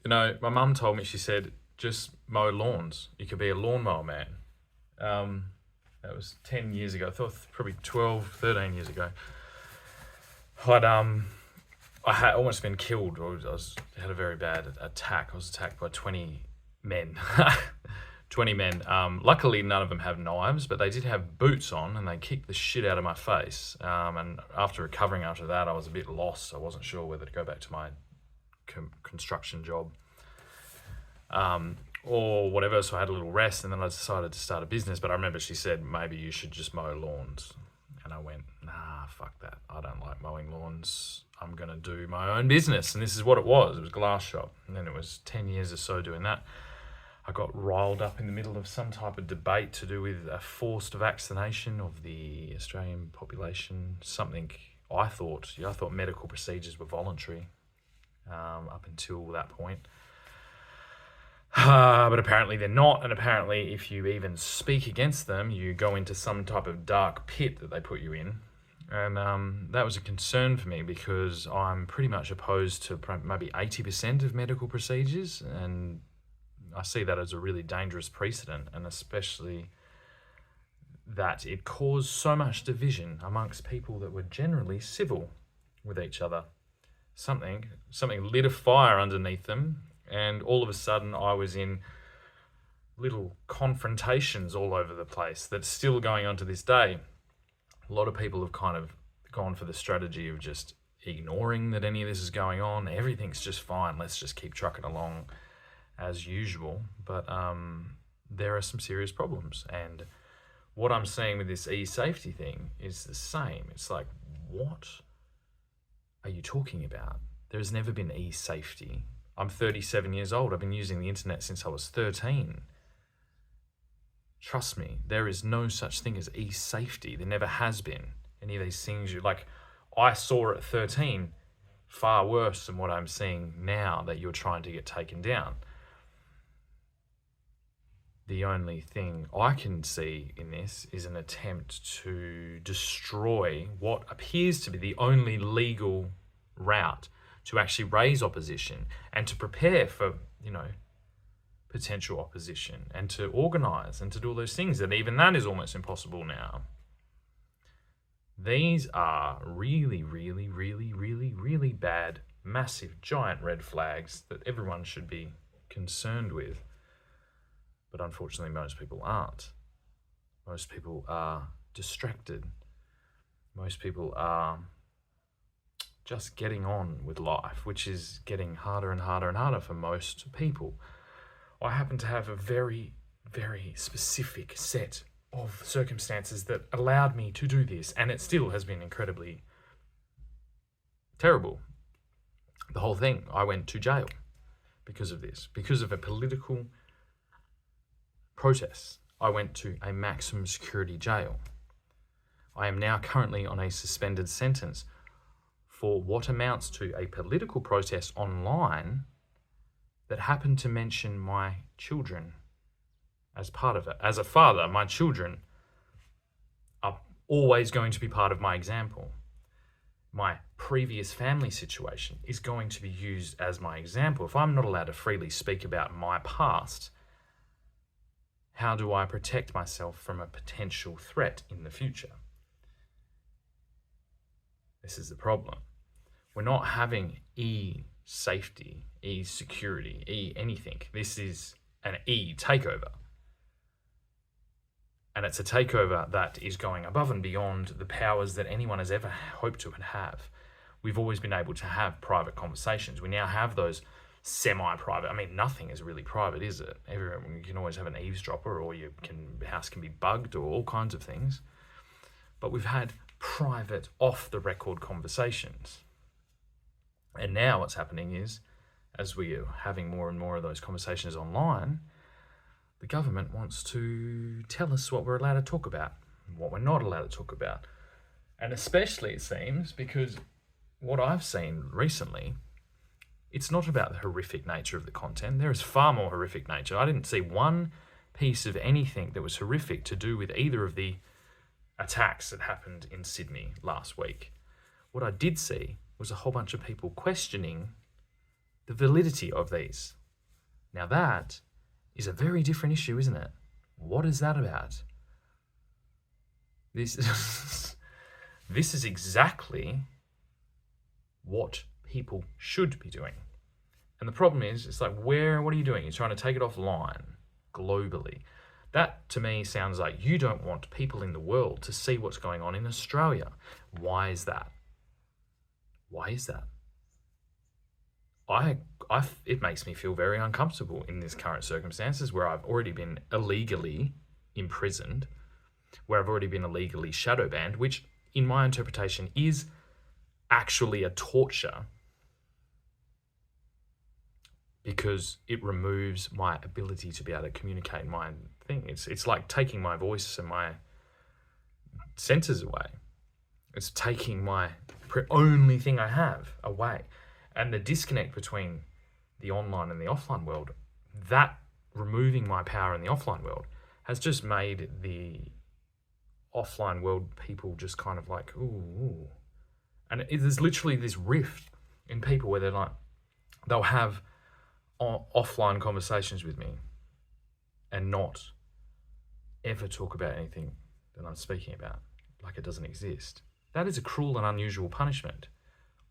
My mum told me, she said, just mow lawns. You could be a lawnmower man. That was 10 years ago. I thought probably 12, 13 years ago. I'd, I had almost been killed. Had a very bad attack. I was attacked by 20 men. 20 men. Luckily, none of them have knives, but they did have boots on, and they kicked the shit out of my face. And after recovering after that, I was a bit lost. I wasn't sure whether to go back to my construction job or whatever. So I had a little rest, and then I decided to start a business. But I remember she said, maybe you should just mow lawns. And I went, nah, fuck that. I don't like mowing lawns. I'm going to do my own business. And this is what it was. It was a glass shop. And then it was 10 years or so doing that. I got riled up in the middle of some type of debate to do with a forced vaccination of the Australian population. Something I thought medical procedures were voluntary up until that point. But apparently they're not, and apparently if you even speak against them, you go into some type of dark pit that they put you in. And that was a concern for me because I'm pretty much opposed to maybe 80% of medical procedures, and I see that as a really dangerous precedent, and especially that it caused so much division amongst people that were generally civil with each other. Something lit a fire underneath them, and all of a sudden I was in little confrontations all over the place that's still going on to this day. A lot of people have kind of gone for the strategy of just ignoring that any of this is going on. Everything's just fine. Let's just keep trucking along as usual. But there are some serious problems. And what I'm seeing with this e-safety thing is the same. It's like, what are you talking about? There's never been e-safety. I'm 37 years old. I've been using the internet since I was 13. Trust me, there is no such thing as e-safety. There never has been. Any of these things I saw at 13 far worse than what I'm seeing now that you're trying to get taken down. The only thing I can see in this is an attempt to destroy what appears to be the only legal route to actually raise opposition and to prepare for, potential opposition and to organise and to do all those things. And even that is almost impossible now. These are really, really, really, really, really bad, massive, giant red flags that everyone should be concerned with. But unfortunately, most people aren't. Most people are distracted. Most people are just getting on with life, which is getting harder and harder and harder for most people. I happen to have a very, very specific set of circumstances that allowed me to do this, and it still has been incredibly terrible. The whole thing, I went to jail because of this, because of a political protest. I went to a maximum security jail. I am now currently on a suspended sentence for what amounts to a political protest online that happened to mention my children as part of it. As a father, my children are always going to be part of my example. My previous family situation is going to be used as my example. If I'm not allowed to freely speak about my past, how do I protect myself from a potential threat in the future? This is the problem. We're not having e-safety, e-security, e-anything. This is an e-takeover. And it's a takeover that is going above and beyond the powers that anyone has ever hoped to have. We've always been able to have private conversations. We now have those semi-private. I mean, nothing is really private, is it? You can always have an eavesdropper, or your house can be bugged, or all kinds of things. But we've had private, off-the-record conversations. And now what's happening is, as we are having more and more of those conversations online, the government wants to tell us what we're allowed to talk about and what we're not allowed to talk about. And especially, it seems, because what I've seen recently, it's not about the horrific nature of the content. There is far more horrific nature. I didn't see one piece of anything that was horrific to do with either of the attacks that happened in Sydney last week. What I did see was a whole bunch of people questioning the validity of these. Now that is a very different issue, isn't it? What is that about? This this is exactly what people should be doing. And the problem is, it's like, what are you doing? You're trying to take it offline globally. That to me sounds like you don't want people in the world to see what's going on in Australia. Why is that? Why is that? It makes me feel very uncomfortable in this current circumstances where I've already been illegally imprisoned, where I've already been illegally shadow banned, which in my interpretation is actually a torture because it removes my ability to be able to communicate my thing. It's like taking my voice and my senses away. It's taking my only thing I have away. And the disconnect between the online and the offline world, that removing my power in the offline world has just made the offline world people just kind of like, ooh. And there's literally this rift in people where they're like, they'll have offline conversations with me and not ever talk about anything that I'm speaking about, like it doesn't exist. That is a cruel and unusual punishment.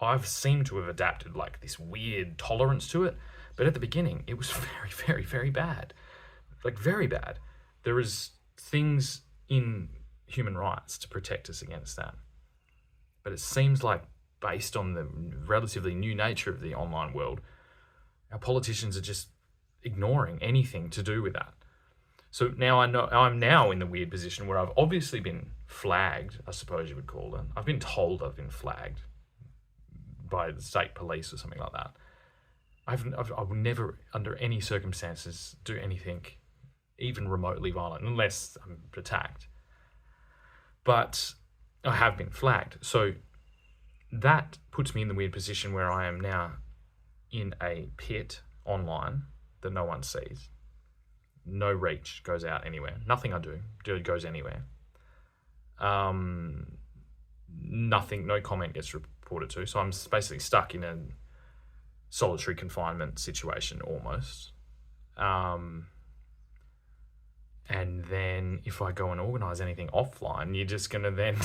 I've seemed to have adapted like this weird tolerance to it, but at the beginning it was very, very, very bad. Like very bad. There is things in human rights to protect us against that. But it seems like based on the relatively new nature of the online world, our politicians are just ignoring anything to do with that. So now I'm now in the weird position where I've obviously been flagged, I suppose you would call it. I've been told I've been flagged by the state police or something like that. I will never, under any circumstances, do anything even remotely violent unless I'm attacked. But I have been flagged. So that puts me in the weird position where I am now in a pit online that no one sees. No reach goes out anywhere. Nothing I do goes anywhere. Nothing, no comment gets reported to. So I'm basically stuck in a solitary confinement situation almost. And then if I go and organise anything offline, you're just going to then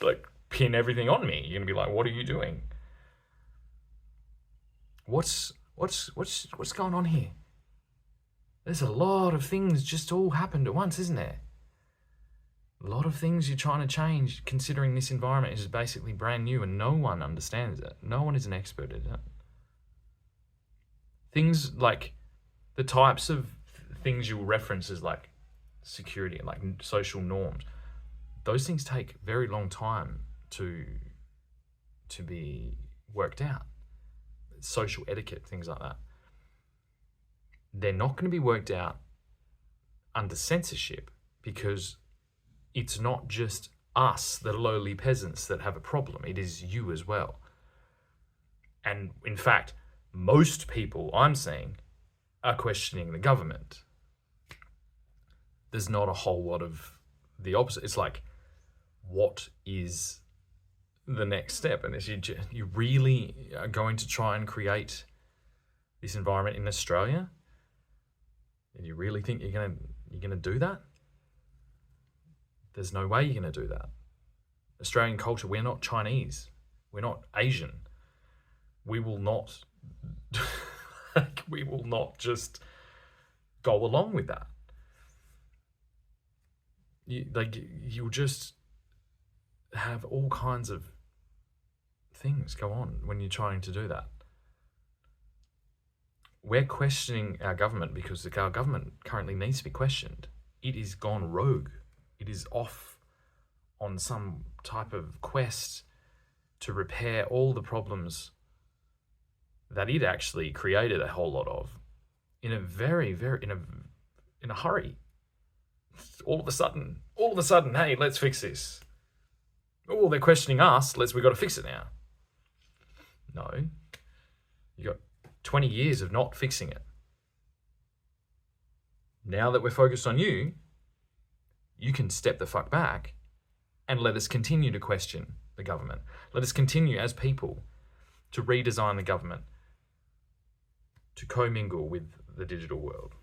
like pin everything on me. You're going to be like, what are you doing? What's going on here? There's a lot of things just all happened at once, isn't there? A lot of things you're trying to change, considering this environment is basically brand new and no one understands it. No one is an expert at it. Things like the types of things you'll reference as like security and like social norms, those things take very long time to be worked out. Social etiquette, things like that. They're not going to be worked out under censorship because it's not just us, the lowly peasants, that have a problem. It is you as well. And in fact, most people I'm seeing are questioning the government. There's not a whole lot of the opposite. It's like, what is the next step? And you really are going to try and create this environment in Australia? And you really think you're gonna do that? There's no way you're gonna do that. Australian culture, we're not Chinese. We're not Asian. We will not we will not just go along with that. You'll just have all kinds of things go on when you're trying to do that. We're questioning our government because our government currently needs to be questioned. It is gone rogue. It is off on some type of quest to repair all the problems that it actually created a whole lot of in a very, very, in a hurry. All of a sudden, hey, let's fix this. Oh, they're questioning us. We've got to fix it now. No. You got 20 years of not fixing it. Now that we're focused on you, you can step the fuck back and let us continue to question the government. Let us continue as people to redesign the government to commingle with the digital world.